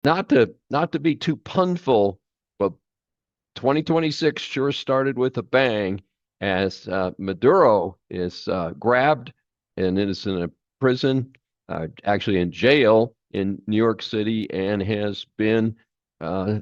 not to be too punful, but 2026 sure started with a bang as Maduro is grabbed and is in a prison, actually in jail in New York City, and has been uh,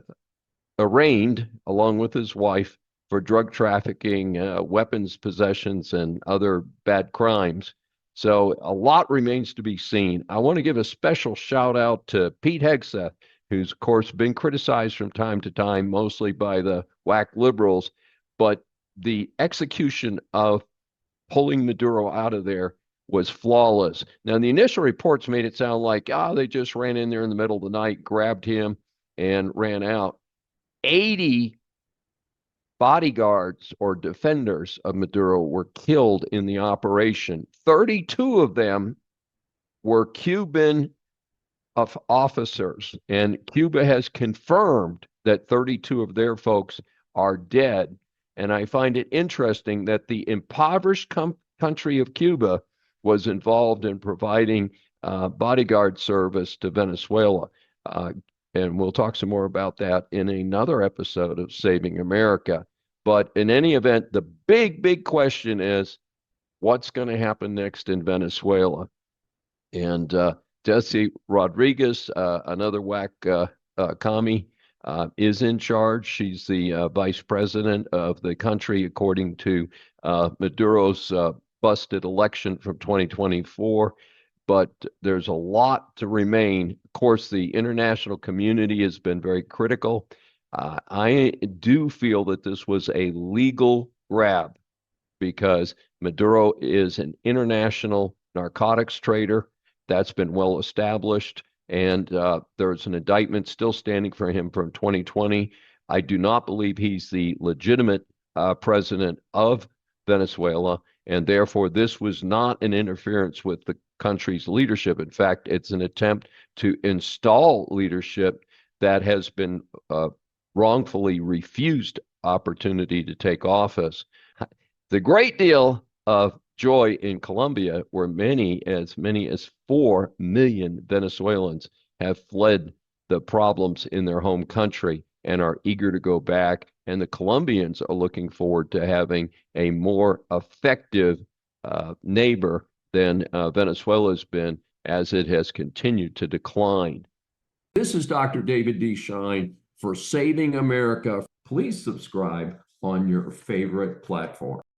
arraigned along with his wife for drug trafficking, weapons possessions, and other bad crimes. So a lot remains to be seen. I want to give a special shout out to Pete Hegseth, who's, of course, been criticized from time to time, mostly by the whack liberals, but the execution of pulling Maduro out of there was flawless. Now, the initial reports made it sound like, they just ran in there in the middle of the night, grabbed him, and ran out. 80 bodyguards or defenders of Maduro were killed in the operation. 32 of them were Cuban officers, and Cuba has confirmed that 32 of their folks are dead. And I find it interesting that the impoverished country of Cuba was involved in providing bodyguard service to Venezuela. Uh, and we'll talk some more about that in another episode of Saving America. But in any event, the big question is what's going to happen next in Venezuela? And Desi Rodriguez, another whack commie, is in charge. She's the vice president of the country, according to Maduro's busted election from 2024. But there's a lot to remain. Of course, the international community has been very critical. I do feel that this was a legal grab because Maduro is an international narcotics trader. That's been well established. And there's an indictment still standing for him from 2020. I do not believe he's the legitimate president of Venezuela. And therefore, this was not an interference with the country's leadership. In fact, it's an attempt to install leadership that has been wrongfully refused opportunity to take office. The great deal of joy in Colombia, where many as 4 million Venezuelans have fled the problems in their home country and are eager to go back. And the Colombians are looking forward to having a more effective neighbor than Venezuela's been as it has continued to decline. This is Dr. David D. Schein for Saving America. Please subscribe on your favorite platform.